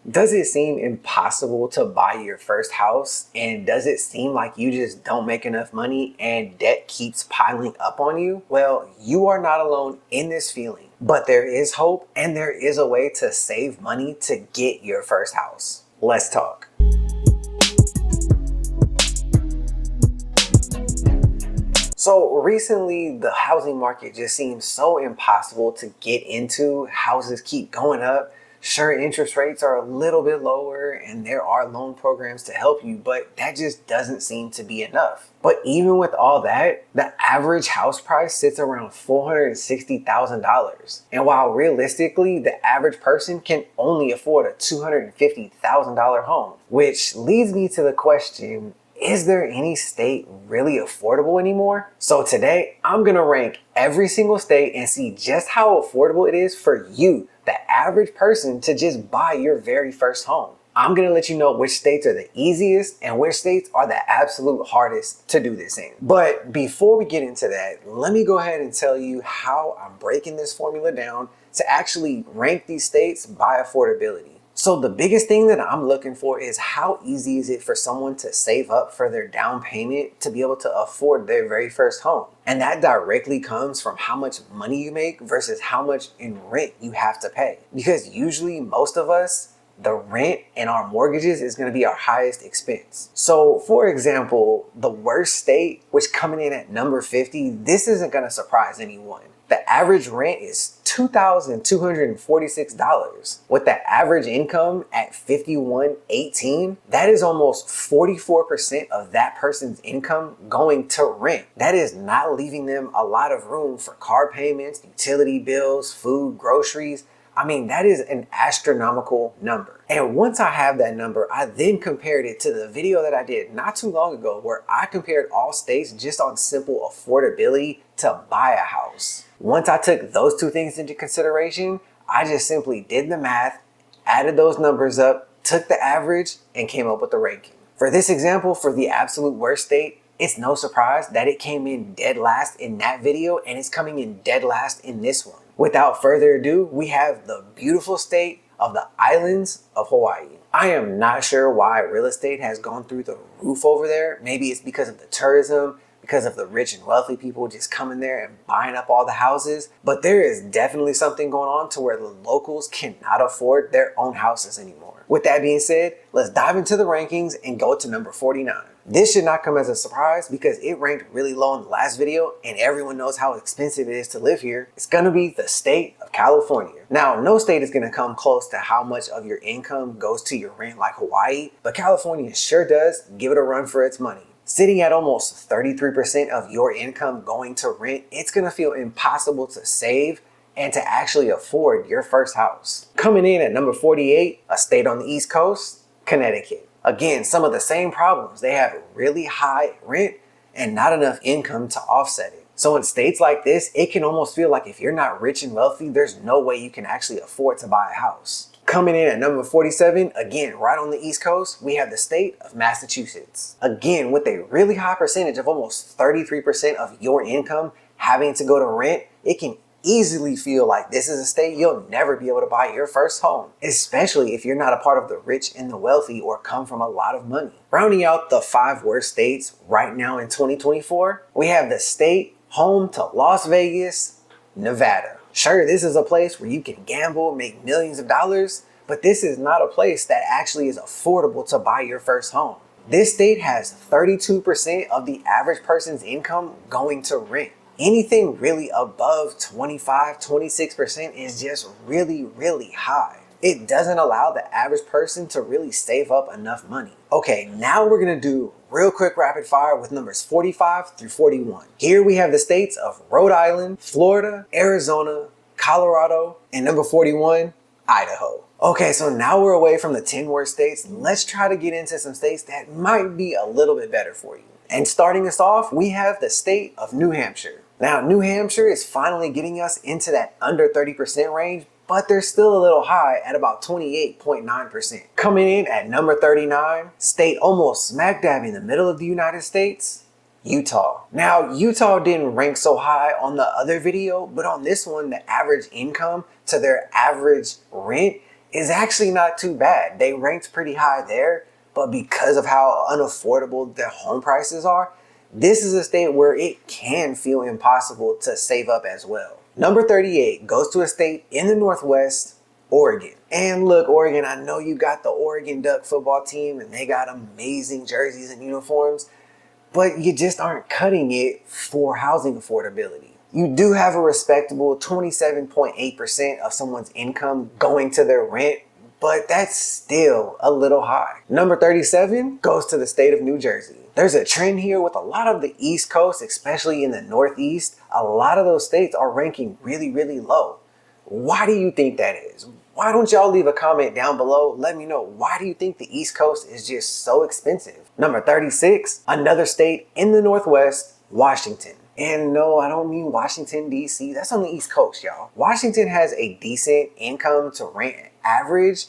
Does it seem impossible to buy your first house? And does it seem like you just don't make enough money and debt keeps piling up on you? Well, you are not alone in this feeling, but there is hope and there is a way to save money to get your first house. Let's talk. So recently, the housing market just seems so impossible to get into. Houses keep going up. Sure, interest rates are a little bit lower and there are loan programs to help you, but that just doesn't seem to be enough. But even with all that, the average house price sits around $460,000. And while realistically, the average person can only afford a $250,000 home, which leads me to the question, is there any state really affordable anymore? So today, I'm gonna rank every single state and see just how affordable it is for you, the average person, to just buy your very first home. I'm gonna let you know which states are the easiest and which states are the absolute hardest to do this in. But before we get into that, let me go ahead and tell you how I'm breaking this formula down to actually rank these states by affordability. So the biggest thing that I'm looking for is how easy is it for someone to save up for their down payment to be able to afford their very first home. And that directly comes from how much money you make versus how much in rent you have to pay. Because usually most of us, the rent and our mortgages is going to be our highest expense. So for example, the worst state, which coming in at number 50, this isn't going to surprise anyone. The average rent is $2,246. With the average income at $51,818, that is almost 44% of that person's income going to rent. That is not leaving them a lot of room for car payments, utility bills, food, groceries. I mean, that is an astronomical number. And once I have that number, I then compared it to the video that I did not too long ago where I compared all states just on simple affordability to buy a house. Once I took those two things into consideration, I just simply did the math, added those numbers up, took the average, and came up with the ranking. For this example, for the absolute worst state, it's no surprise that it came in dead last in that video and it's coming in dead last in this one. Without further ado, we have the beautiful state of the islands of Hawaii. I am not sure why real estate has gone through the roof over there. Maybe it's because of the tourism, because of the rich and wealthy people just coming there and buying up all the houses. But there is definitely something going on to where the locals cannot afford their own houses anymore. With that being said, let's dive into the rankings and go to number 49. This should not come as a surprise because it ranked really low in the last video and everyone knows how expensive it is to live here. It's gonna be the state of California. Now, no state is gonna come close to how much of your income goes to your rent like Hawaii, but California sure does give it a run for its money. Sitting at almost 33% of your income going to rent, it's gonna feel impossible to save and to actually afford your first house. Coming in at number 48, a state on the East Coast, Connecticut. Again, some of the same problems. They have really high rent and not enough income to offset it. So in states like this, it can almost feel like if you're not rich and wealthy, there's no way you can actually afford to buy a house. Coming in at number 47, again, right on the East Coast, we have the state of Massachusetts. Again, with a really high percentage of almost 33% of your income having to go to rent, it can easily feel like this is a state you'll never be able to buy your first home, especially if you're not a part of the rich and the wealthy or come from a lot of money. Rounding out the 5 worst states right now in 2024, we have the state home to Las Vegas, Nevada. Sure, this is a place where you can gamble, make millions of dollars, but this is not a place that actually is affordable to buy your first home. This state has 32% of the average person's income going to rent. Anything really above 25, 26% is just really, really high. It doesn't allow the average person to really save up enough money. Okay, now we're gonna do real quick rapid fire with numbers 45 through 41. Here we have the states of Rhode Island, Florida, Arizona, Colorado, and number 41, Idaho. Okay, so now we're away from the 10 worst states. Let's try to get into some states that might be a little bit better for you. And starting us off, we have the state of New Hampshire. Now, New Hampshire is finally getting us into that under 30% range, but they're still a little high at about 28.9%. Coming in at number 39, state almost smack dab in the middle of the United States, Utah. Now, Utah didn't rank so high on the other video, but on this one, the average income to their average rent is actually not too bad. They ranked pretty high there, but because of how unaffordable their home prices are, this is a state where it can feel impossible to save up as well. Number 38 goes to a state in the Northwest, Oregon. And look, Oregon, I know you got the Oregon Duck football team and they got amazing jerseys and uniforms, but you just aren't cutting it for housing affordability. You do have a respectable 27.8% of someone's income going to their rent, but that's still a little high. Number 37 goes to the state of New Jersey. There's a trend here with a lot of the East Coast, especially in the Northeast. A lot of those states are ranking really, really low. Why do you think that is? Why don't y'all leave a comment down below? Let me know, why do you think the East Coast is just so expensive? Number 36, another state in the Northwest, Washington. And no, I don't mean Washington, D.C. That's on the East Coast, y'all. Washington has a decent income to rent average,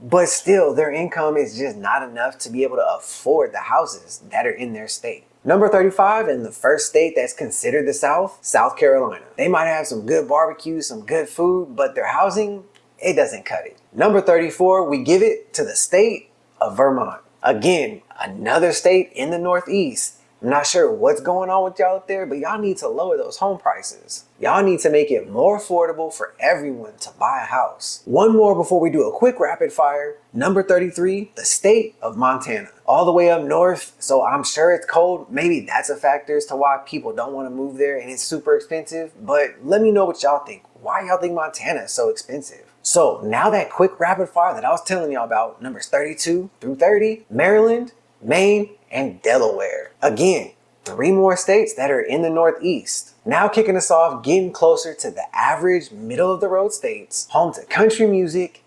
but still their income is just not enough to be able to afford the houses that are in their state. Number 35, in the first state that's considered the South, South Carolina. They might have some good barbecue, some good food, but their housing, it doesn't cut it. Number 34, we give it to the state of Vermont. Again, another state in the Northeast. I'm not sure what's going on with y'all up there, but y'all need to lower those home prices. Y'all need to make it more affordable for everyone to buy a house. One more before we do a quick rapid fire. Number 33, the state of Montana. All the way up north, so I'm sure it's cold. Maybe that's a factor as to why people don't want to move there and it's super expensive, but let me know what y'all think. Why y'all think Montana is so expensive? So now that quick rapid fire that I was telling y'all about, numbers 32 through 30, Maryland, Maine, and Delaware. Again, 3 more states that are in the Northeast. Now kicking us off, getting closer to the average middle of the road states, home to country music,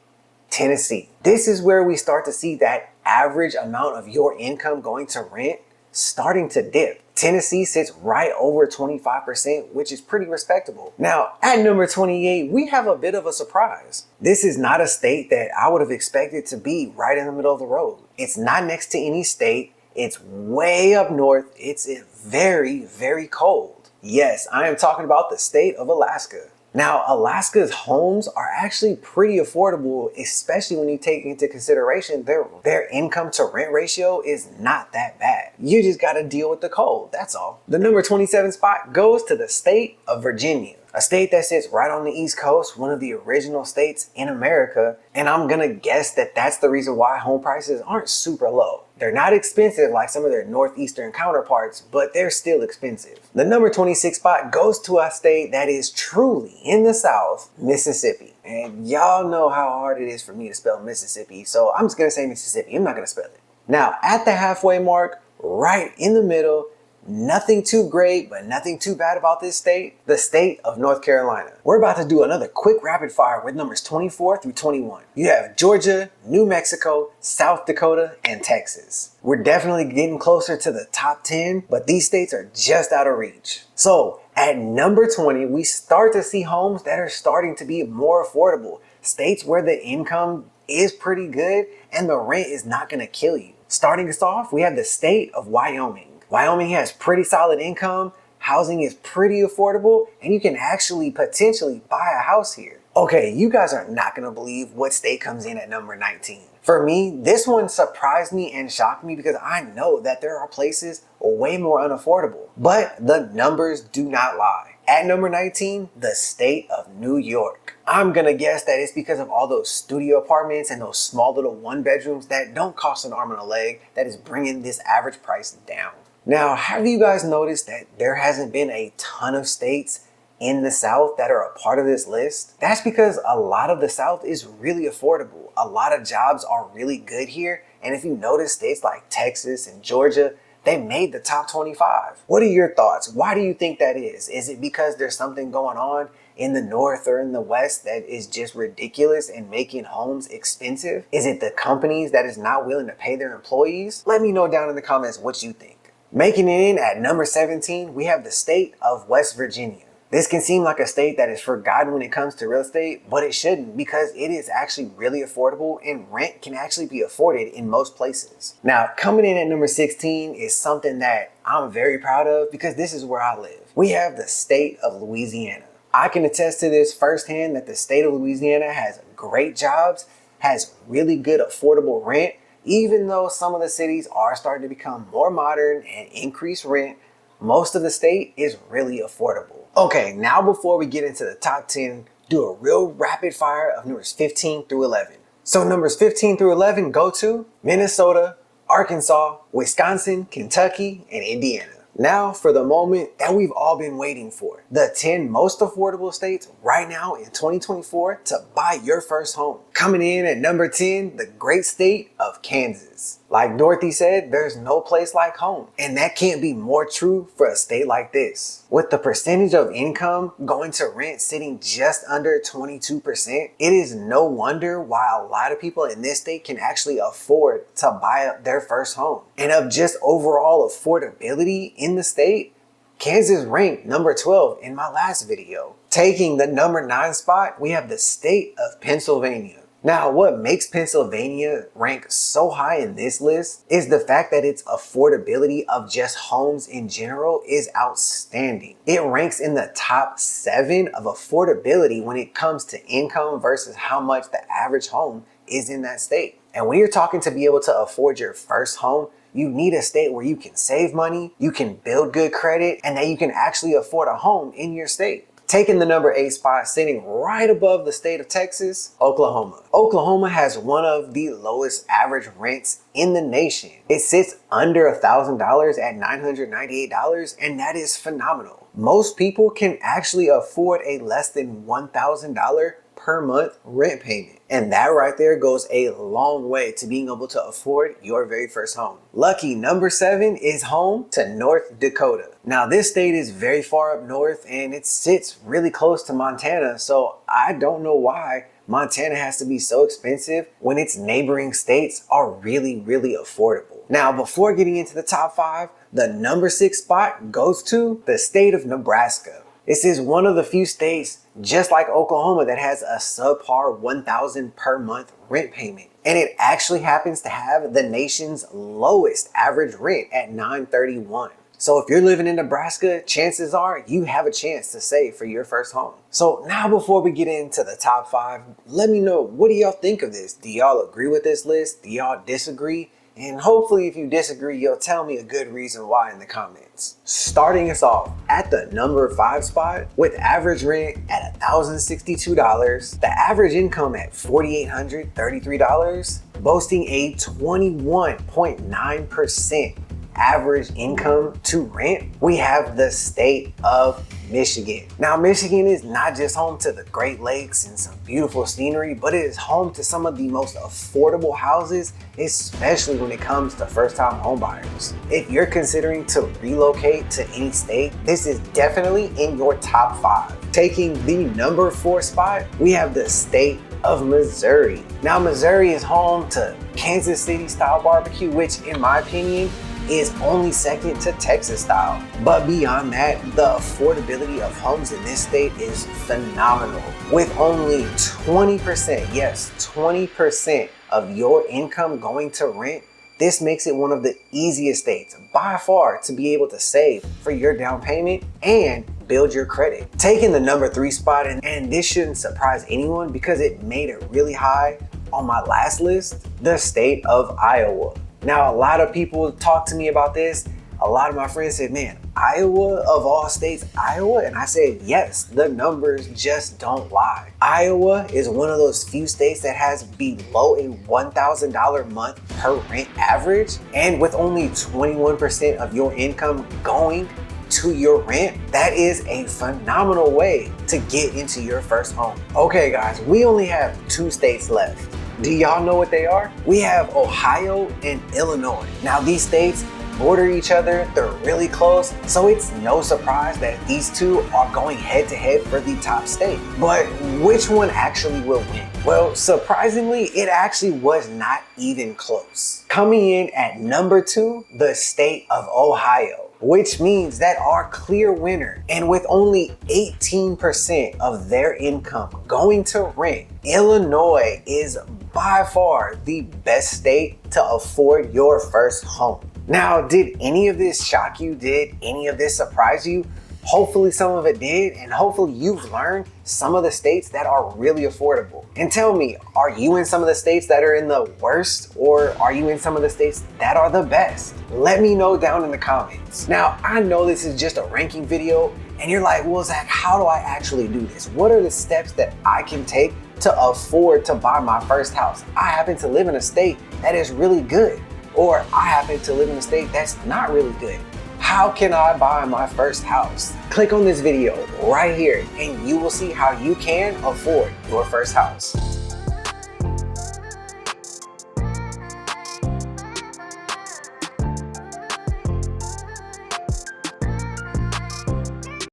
Tennessee. This is where we start to see that average amount of your income going to rent starting to dip. Tennessee sits right over 25%, which is pretty respectable. Now, at number 28, we have a bit of a surprise. This is not a state that I would have expected to be right in the middle of the road. It's not next to any state. It's way up north. It's very, very cold. Yes, I am talking about the state of Alaska. Now, Alaska's homes are actually pretty affordable, especially when you take into consideration their income to rent ratio is not that bad. You just got to deal with the cold, that's all. The number 27 spot goes to the state of Virginia, a state that sits right on the East Coast, one of the original states in America. And I'm going to guess that that's the reason why home prices aren't super low. They're not expensive like some of their Northeastern counterparts, but they're still expensive. The number 26 spot goes to a state that is truly in the South, Mississippi. And y'all know how hard it is for me to spell Mississippi, so I'm just gonna say Mississippi. I'm not gonna spell it. Now, at the halfway mark, right in the middle, nothing too great, but nothing too bad about this state, the state of North Carolina. We're about to do another quick rapid fire with numbers 24 through 21. You have Georgia, New Mexico, South Dakota, and Texas. We're definitely getting closer to the top 10, but these states are just out of reach. So at number 20, we start to see homes that are starting to be more affordable. States where the income is pretty good and the rent is not gonna kill you. Starting us off, we have the state of Wyoming. Wyoming has pretty solid income, housing is pretty affordable, and you can actually potentially buy a house here. Okay, you guys are not gonna believe what state comes in at number 19. For me, this one surprised me and shocked me because I know that there are places way more unaffordable, but the numbers do not lie. At number 19, the state of New York. I'm gonna guess that it's because of all those studio apartments and those small little 1-bedrooms that don't cost an arm and a leg that is bringing this average price down. Now, have you guys noticed that there hasn't been a ton of states in the South that are a part of this list? That's because a lot of the South is really affordable. A lot of jobs are really good here. And if you notice, states like Texas and Georgia, they made the top 25. What are your thoughts? Why do you think that is? Is it because there's something going on in the North or in the West that is just ridiculous and making homes expensive? Is it the companies that is not willing to pay their employees? Let me know down in the comments what you think. Making it in at number 17, we have the state of West Virginia. This can seem like a state that is forgotten when it comes to real estate, but it shouldn't, because it is actually really affordable and rent can actually be afforded in most places. Now, coming in at number 16 is something that I'm very proud of because this is where I live. We have the state of Louisiana. I can attest to this firsthand that the state of Louisiana has great jobs, has really good affordable rent. Even though some of the cities are starting to become more modern and increase rent, most of the state is really affordable. Okay, now before we get into the top 10, do a real rapid fire of numbers 15 through 11. So numbers 15 through 11 go to Minnesota, Arkansas, Wisconsin, Kentucky, and Indiana. Now for the moment that we've all been waiting for. The 10 most affordable states right now in 2024 to buy your first home. Coming in at number 10, the great state of Kansas. Like Dorothy said, there's no place like home. And that can't be more true for a state like this. With the percentage of income going to rent sitting just under 22%, it is no wonder why a lot of people in this state can actually afford to buy up their first home. And of just overall affordability in the state, Kansas ranked number 12 in my last video. Taking the number 9 spot, we have the state of Pennsylvania. Now, what makes Pennsylvania rank so high in this list is the fact that its affordability of just homes in general is outstanding. It ranks in the top 7 of affordability when it comes to income versus how much the average home is in that state. And when you're talking to be able to afford your first home, you need a state where you can save money, you can build good credit, and that you can actually afford a home in your state. Taking the number 8 spot, sitting right above the state of Texas, Oklahoma. Oklahoma has one of the lowest average rents in the nation. It sits under $1,000 at $998, and that is phenomenal. Most people can actually afford a less than $1,000 per month rent payment. And that right there goes a long way to being able to afford your very first home. Lucky number 7 is home to North Dakota. Now this state is very far up north and it sits really close to Montana, so I don't know why Montana has to be so expensive when its neighboring states are really affordable. Now before getting into the top 5, the number 6 spot goes to the state of Nebraska. This is one of the few states, just like Oklahoma, that has a subpar $1,000 per month rent payment. And it actually happens to have the nation's lowest average rent at $931. So if you're living in Nebraska, chances are you have a chance to save for your first home. So now before we get into the top 5, let me know, what do y'all think of this? Do y'all agree with this list? Do y'all disagree? And hopefully if you disagree, you'll tell me a good reason why in the comments. Starting us off at the number 5 spot with average rent at $1,062, the average income at $4,833, boasting a 21.9% average income to rent, we have the state of Michigan. Now, Michigan is not just home to the Great Lakes and some beautiful scenery, but it is home to some of the most affordable houses, especially when it comes to first-time homebuyers. If you're considering to relocate to any state, this is definitely in your top 5. Taking the number 4 spot, we have the state of Missouri. Now, Missouri is home to Kansas City style barbecue, which in my opinion is only second to Texas style. But beyond that, the affordability of homes in this state is phenomenal. With only 20%, yes, 20% of your income going to rent, this makes it one of the easiest states by far to be able to save for your down payment and build your credit. Taking the number 3 spot, and this shouldn't surprise anyone because it made it really high on my last list, the state of Iowa. Now, a lot of people talk to me about this. A lot of my friends said, man, Iowa of all states, Iowa? And I said, yes, the numbers just don't lie. Iowa is one of those few states that has below a $1,000 a month per rent average. And with only 21% of your income going to your rent, that is a phenomenal way to get into your first home. Okay, guys, we only have 2 states left. Do y'all know what they are? We have Ohio and Illinois. Now these states border each other, they're really close, so it's no surprise that these two are going head to head for the top state. But which one actually will win? Well, surprisingly, it actually was not even close. Coming in at number 2, the state of Ohio, which means that our clear winner, and with only 18% of their income going to rent, Illinois is by far the best state to afford your first home. Now, did any of this shock you? Did any of this surprise you? Hopefully some of it did, and hopefully you've learned some of the states that are really affordable. And tell me, are you in some of the states that are in the worst, or are you in some of the states that are the best? Let me know down in the comments. Now, I know this is just a ranking video, and you're like, well, Zach, how do I actually do this? What are the steps that I can take to afford to buy my first house? I happen to live in a state that is really good, or I happen to live in a state that's not really good. How can I buy my first house? Click on this video right here and you will see how you can afford your first house.